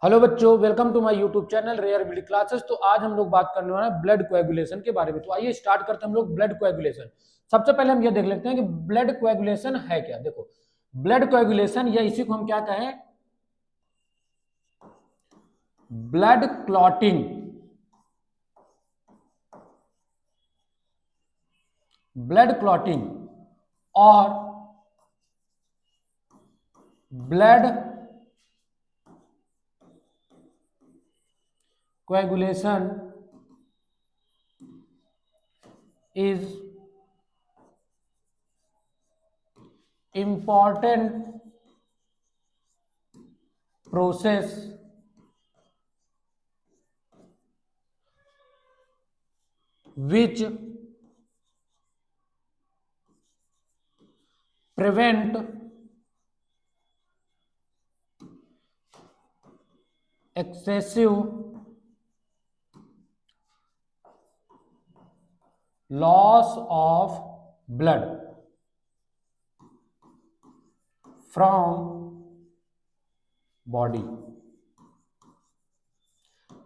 Hello बच्चों, welcome to my YouTube channel rare blood classes. तो आज हम लोग बात करने वाले हैं ब्लड कोएगुलेशन के बारे में। तो आइए स्टार्ट करते हैं हम लोग ब्लड कोएगुलेशन। सबसे पहले हम ये देख लेते हैं कि ब्लड कोएगुलेशन है क्या। देखो, ब्लड कोएगुलेशन या इसी को हम क्या कहें, ब्लड क्लॉटिंग। ब्लड क्लॉटिंग और blood coagulation is important process which prevent excessive loss of blood from body.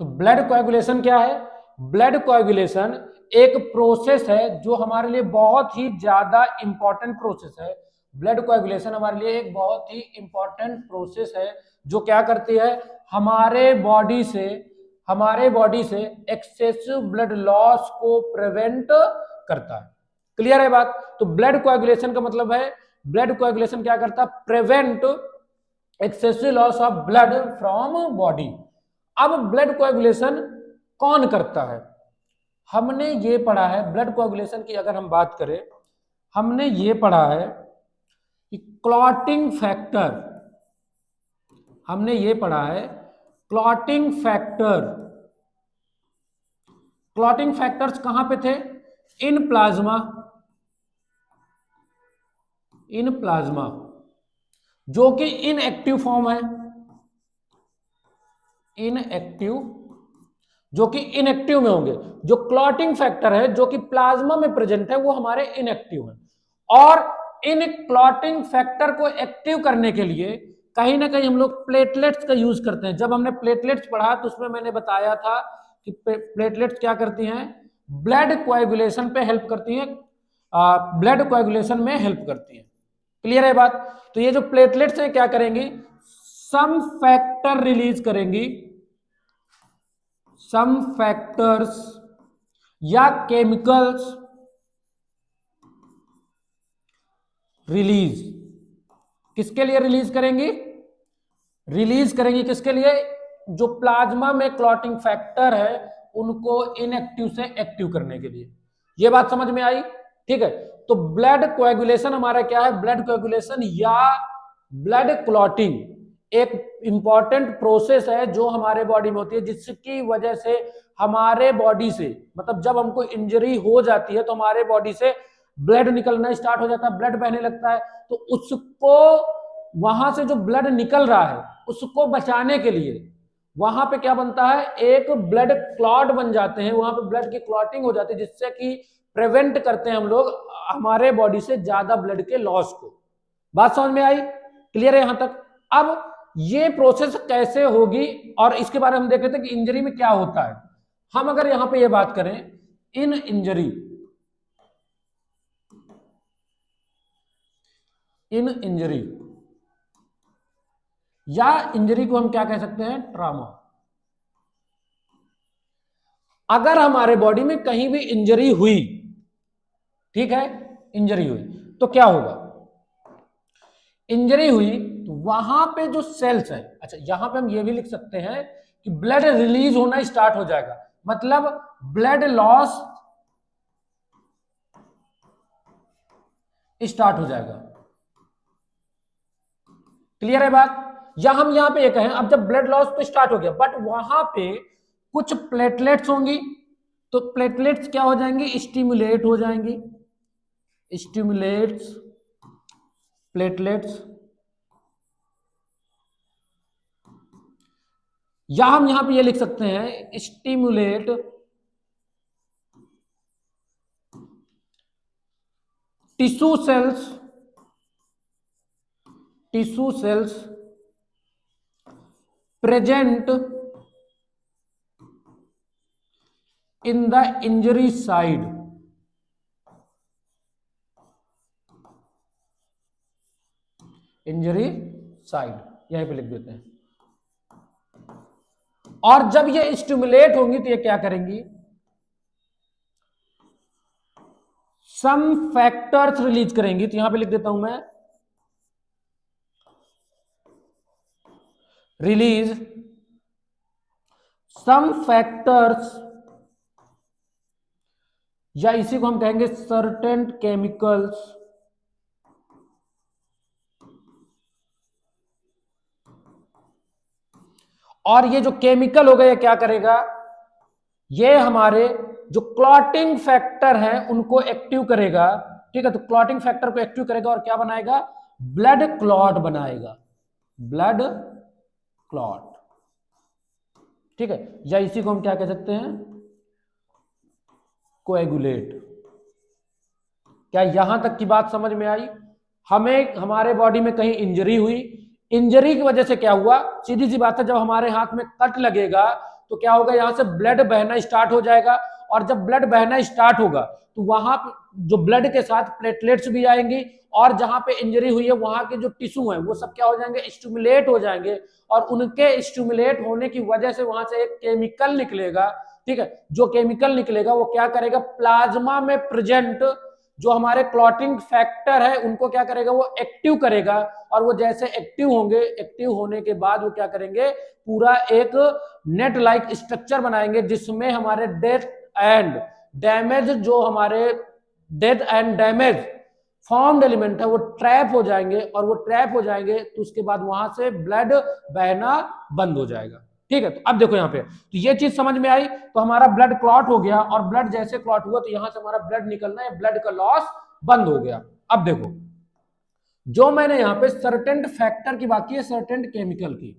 तो ब्लड कोएगुलेशन क्या है? ब्लड कोएगुलेशन एक प्रोसेस है जो हमारे लिए बहुत ही ज्यादा इंपॉर्टेंट प्रोसेस है। ब्लड कोएगुलेशन हमारे लिए एक बहुत ही इंपॉर्टेंट प्रोसेस है जो क्या करती है, हमारे बॉडी से एक्सेसिव ब्लड लॉस को प्रिवेंट करता है। क्लियर है बात? तो ब्लड कोएगुलेशन का मतलब है, ब्लड कोएगुलेशन क्या करता है, prevent excessive loss of blood from body. अब ब्लड कोएगुलेशन कौन करता है? हमने ये पढ़ा है ब्लड कोएगुलेशन की, अगर हम बात करें, हमने ये पढ़ा है कि क्लॉटिंग फैक्टर, हमने ये पढ़ा है क्लॉटिंग फैक्टर। क्लॉटिंग फैक्टर्स कहां पे थे? इन प्लाज्मा, इन प्लाज्मा, जो कि इनएक्टिव फॉर्म है, इनएक्टिव, जो कि इनएक्टिव में होंगे। जो क्लॉटिंग फैक्टर है जो कि प्लाज्मा में प्रेजेंट है वो हमारे इनएक्टिव है। और इन क्लॉटिंग फैक्टर को एक्टिव करने के लिए कहीं ना कहीं हम लोग प्लेटलेट्स का यूज करते हैं। जब हमने प्लेटलेट्स पढ़ा तो उसमें मैंने बताया था कि प्लेटलेट्स क्या करती हैं, ब्लड कोएगुलेशन पे हेल्प करती हैं, ब्लड कोएगुलेशन में हेल्प करती हैं। क्लियर है बात? तो ये जो प्लेटलेट्स हैं क्या करेंगी, सम फैक्टर रिलीज करेंगी, सम फैक्टर्स या केमिकल्स रिलीज। किसके लिए रिलीज करेंगी? रिलीज करेंगी किसके लिए? जो प्लाज्मा में क्लॉटिंग फैक्टर है उनको इनएक्टिव से एक्टिव करने के लिए। यह बात समझ में आई? ठीक है। तो ब्लड कोएगुलेशन हमारा क्या है? ब्लड कोएगुलेशन या ब्लड क्लॉटिंग एक इंपॉर्टेंट प्रोसेस है जो हमारे बॉडी में होती है, जिसकी वजह से हमारे बॉडी से, मतलब जब हमको इंजरी हो जाती है तो हमारे बॉडी से ब्लड निकलना स्टार्ट हो जाता है, ब्लड बहने लगता है। तो उसको, वहां से जो ब्लड निकल रहा है उसको बचाने के लिए वहां पे क्या बनता है, एक ब्लड क्लॉट बन जाते हैं, वहां पे ब्लड की क्लॉटिंग हो जाती है, जिससे कि प्रिवेंट करते हैं हम लोग हमारे बॉडी से ज्यादा ब्लड के लॉस को। बात समझ में आई? क्लियर है यहां तक? अब ये प्रोसेस कैसे होगी और इसके बारे में हम देख रहे थे कि इंजरी में क्या होता है। हम अगर यहां पे ये बात करें, इन इंजरी, इन इंजरी या इंजरी को हम क्या कह सकते हैं, ट्रॉमा। अगर हमारे बॉडी में कहीं भी इंजरी हुई, ठीक है, इंजरी हुई तो क्या होगा? इंजरी हुई तो वहां पे जो सेल्स है, अच्छा यहां पे हम ये भी लिख सकते हैं कि ब्लड रिलीज होना स्टार्ट हो जाएगा, मतलब ब्लड लॉस स्टार्ट हो जाएगा। क्लियर है बात? या हम यहां पे ये कहें, अब जब ब्लड लॉस तो स्टार्ट हो गया बट वहां पे कुछ प्लेटलेट्स होंगी, तो प्लेटलेट्स क्या हो जाएंगी, स्टिमुलेट हो जाएंगी, स्टिमुलेट्स, प्लेटलेट्स। या हम यहां पे ये लिख सकते हैं stimulate tissue cells, tissue cells present in the injury side, injury side यहीं पे लिख देते हैं। और जब ये स्टिमुलेट होंगी तो ये क्या करेंगी, सम फैक्टर्स रिलीज करेंगी। तो यहां पे लिख देता हूं मैं, रिलीज सम फैक्टर्स, या इसी को हम कहेंगे सर्टेन केमिकल्स, और ये जो केमिकल हो गया ये क्या करेगा, ये हमारे जो क्लॉटिंग फैक्टर है उनको एक्टिव करेगा। ठीक है, तो क्लॉटिंग फैक्टर को एक्टिव करेगा और क्या बनाएगा, ब्लड क्लॉट बनाएगा, ब्लड क्लॉट। ठीक है, या इसी को हम क्या कह सकते हैं, कोएगुलेट। क्या यहां तक की बात समझ में आई? हमें हमारे बॉडी में कहीं इंजरी हुई, इंजरी की वजह से क्या हुआ, सीधी सी बात है, जब हमारे हाथ में कट लगेगा तो क्या होगा, यहां से ब्लड बहना स्टार्ट हो जाएगा, और जब ब्लड बहना स्टार्ट होगा तो वहां जो ब्लड के साथ प्लेटलेट्स भी आएंगी, और जहां पे इंजरी हुई है वहां के जो टिश्यू है वो सब क्या हो जाएंगे, स्टिमुलेट हो जाएंगे, और उनके स्टिमुलेट होने की वजह से वहां से एक केमिकल निकलेगा। ठीक है, जो केमिकल निकलेगा वो क्या करेगा, प्लाज्मा में प्रेजेंट जो हमारे क्लॉटिंग फैक्टर है उनको क्या करेगा, वो एक्टिव करेगा, और वो जैसे एक्टिव होंगे, एक्टिव होने के बाद वो क्या करेंगे, पूरा एक नेट लाइक स्ट्रक्चर बनाएंगे जिसमें हमारे डेथ एंड डैमेज, जो हमारे death and damage formed element है वो ट्रैप हो जाएंगे, और वो ट्रैप हो जाएंगे तो उसके बाद वहां से ब्लड बहना बंद हो जाएगा। ठीक है, तो अब देखो यहाँ पे, तो ये चीज समझ में आई, तो हमारा ब्लड क्लॉट हो गया, और ब्लड जैसे क्लॉट हुआ तो यहां से हमारा ब्लड निकलना है, ब्लड का लॉस बंद हो गया। अब देखो, जो मैंने यहां पे सर्टेन फैक्टर की बात की है, सर्टेन केमिकल की,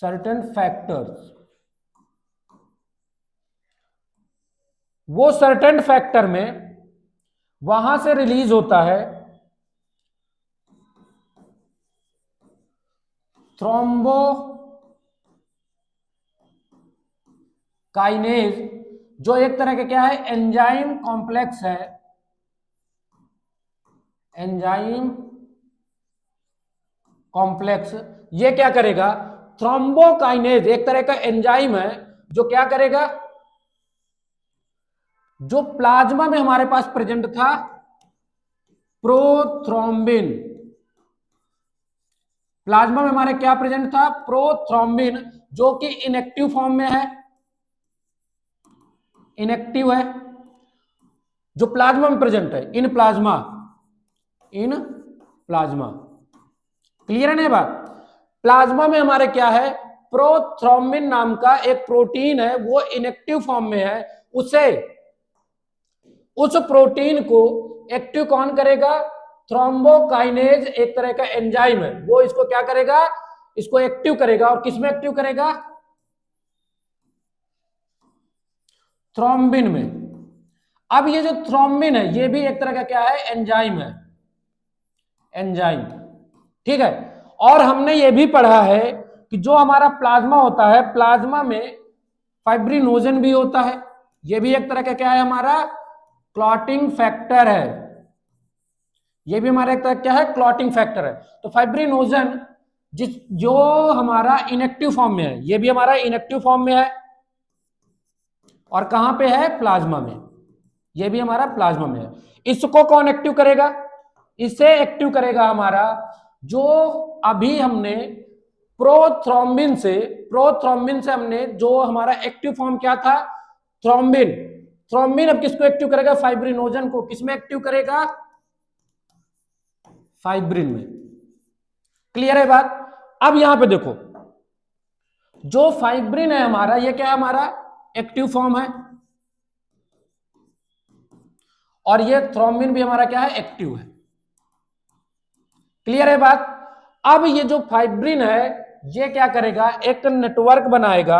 सर्टेन फैक्टर्स, वो सर्टेन फैक्टर में वहां से रिलीज होता है थ्रोम्बो काइनेज, जो एक तरह का क्या है, एंजाइम कॉम्प्लेक्स है, एंजाइम कॉम्प्लेक्स। ये क्या करेगा, थ्रोम्बोकाइनेज एक तरह का एंजाइम है जो क्या करेगा, जो प्लाज्मा में हमारे पास प्रेजेंट था प्रोथ्रोम्बिन, प्लाज्मा में हमारे क्या प्रेजेंट था, प्रोथ्रोम्बिन, जो कि इनएक्टिव फॉर्म में है, इनएक्टिव है, जो प्लाज्मा में प्रेजेंट है, in plasma, in plasma. Clear है ना बात? प्लाज्मा में हमारे क्या है, प्रोथ्रोम्बिन नाम का एक प्रोटीन है, वो इनएक्टिव फॉर्म में है, उसे, उस प्रोटीन को एक्टिव कौन करेगा, थ्रोम्बोकाइनेज एक तरह का एंजाइम है, वो इसको क्या करेगा, इसको एक्टिव करेगा, और किसमें एक्टिव करेगा, थ्रोम्बिन में। अब ये जो थ्रोम्बिन है ये भी एक तरह का क्या है, एंजाइम है, एंजाइम। ठीक है, और हमने ये भी पढ़ा है कि जो हमारा प्लाज्मा होता है, प्लाज्मा में फाइब्रिनोजन भी होता है, ये भी एक तरह का क्या है, हमारा क्लॉटिंग फैक्टर है, ये भी हमारा एक तरह क्या है, क्लॉटिंग फैक्टर है। तो फाइब्रिनोजन जो हमारा इनएक्टिव फॉर्म में है, ये भी हमारा इनएक्टिव फॉर्म में है, और कहां पे है, प्लाज्मा में, ये भी हमारा प्लाज्मा में है। इसको कौन एक्टिव करेगा, इसे एक्टिव करेगा हमारा, जो अभी हमने प्रोथ्रोम्बिन से हमने जो हमारा एक्टिव फॉर्म क्या था, थ्रोम्बिन, थ्रोम्बिन अब किसको एक्टिव करेगा, फाइब्रिनोजन को, किसमें एक्टिव करेगा, फाइब्रिन में। क्लियर है बात? अब यहां पे देखो, जो फाइब्रिन है हमारा, ये क्या है, हमारा एक्टिव फॉर्म है, और ये थ्रोम्बिन भी हमारा क्या है, एक्टिव है। क्लियर है बात? अब ये जो फाइब्रिन है ये क्या करेगा, एक नेटवर्क बनाएगा,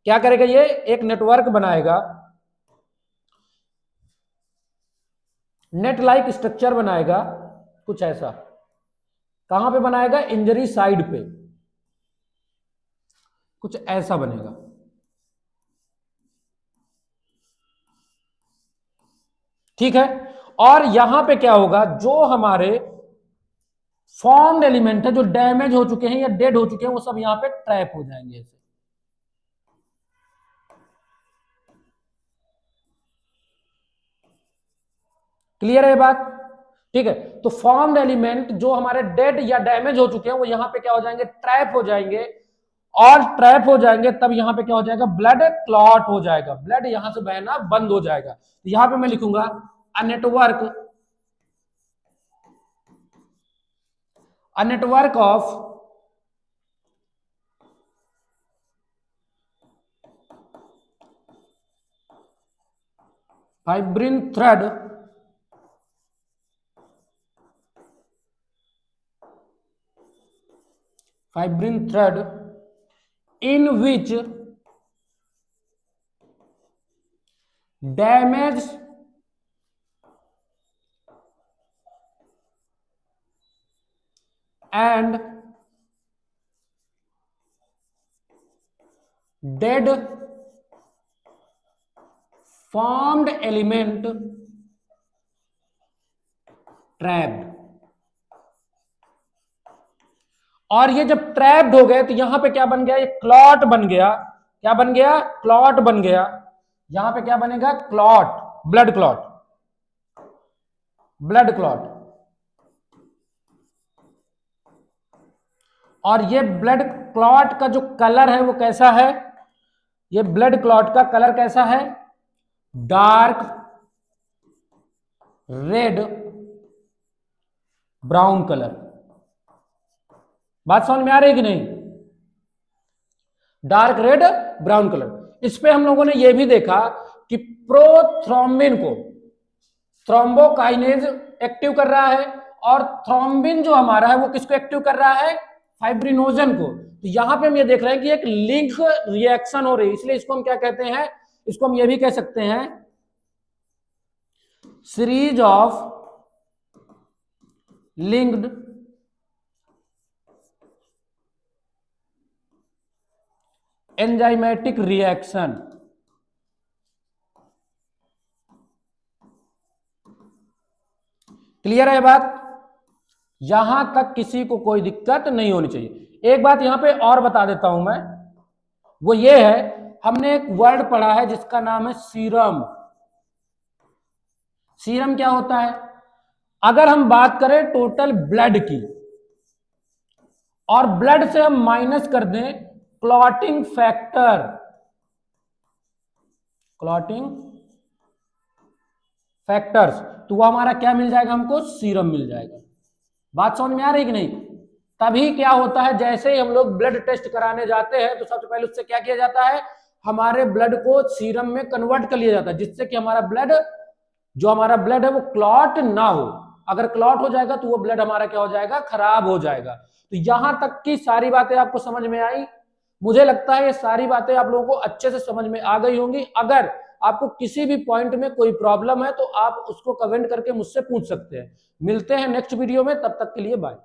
क्या करेगा, ये एक नेटवर्क बनाएगा, नेट लाइक स्ट्रक्चर बनाएगा कुछ ऐसा, कहां पे बनाएगा, इंजरी साइड पे, कुछ ऐसा बनेगा। ठीक है, और यहां पे क्या होगा, जो हमारे फॉर्म्ड एलिमेंट है, जो डैमेज हो चुके हैं या डेड हो चुके हैं, वो सब यहां पे ट्रैप हो जाएंगे ऐसे। क्लियर है बात? ठीक है, तो फॉर्म्ड एलिमेंट जो हमारे डेड या डैमेज हो चुके हैं वो यहां पे क्या हो जाएंगे, ट्रैप हो जाएंगे, और ट्रैप हो जाएंगे तब यहां पे क्या हो जाएगा, ब्लड क्लॉट हो जाएगा, ब्लड यहां से बहना बंद हो जाएगा। तो यहां पे मैं लिखूंगा a network of fibrin thread in which damage and dead formed element trapped। और ये जब ट्रैप्ड हो गए तो यहां पे क्या बन गया, ये क्लॉट बन गया। क्या बन गया, क्लॉट बन गया। यहां पे क्या बनेगा, clot, blood clot, blood clot. और ये ब्लड क्लॉट का जो कलर है वो कैसा है, ये ब्लड क्लॉट का कलर कैसा है, डार्क रेड ब्राउन कलर। बात समझ में आ रही है कि नहीं, डार्क रेड ब्राउन कलर। इस पे हम लोगों ने यह भी देखा कि प्रोथ्रोम्बिन को थ्रोम्बोकाइनेज एक्टिव कर रहा है, और थ्रोम्बिन जो हमारा है वो किसको एक्टिव कर रहा है, फाइब्रिनोजन को। तो यहां पे हम ये देख रहे हैं कि एक लिंक रिएक्शन हो रही है, इसलिए इसको हम क्या कहते हैं, इसको हम ये भी कह सकते हैं series of linked enzymatic reaction. Clear है बात, यहां तक किसी को कोई दिक्कत नहीं होनी चाहिए। एक बात यहां पे और बता देता हूं मैं, वो ये है, हमने एक वर्ड पढ़ा है जिसका नाम है सीरम। सीरम क्या होता है, अगर हम बात करें टोटल ब्लड की और ब्लड से हम माइनस कर दें क्लॉटिंग फैक्टर, क्लॉटिंग फैक्टर्स, तो वो हमारा क्या मिल जाएगा, हमको सीरम मिल जाएगा। बात समझ में आ रही कि नहीं? तभी क्या होता है, जैसे ही हम लोग ब्लड टेस्ट कराने जाते हैं तो सबसे पहले उससे क्या किया जाता है, हमारे ब्लड को सीरम में कन्वर्ट कर लिया जाता है, जिससे कि हमारा ब्लड, जो हमारा ब्लड है वो क्लॉट ना हो। अगर क्लॉट हो जाएगा तो वो ब्लड हमारा क्या हो जाएगा, खराब हो जाएगा। तो यहां तक की सारी बातें आपको समझ में आई। मुझे लगता है ये सारी बातें आप लोगों को अच्छे से समझ में आ गई होंगी। अगर आपको किसी भी पॉइंट में कोई प्रॉब्लम है तो आप उसको कमेंट करके मुझसे पूछ सकते हैं। मिलते हैं नेक्स्ट वीडियो में, तब तक के लिए बाय।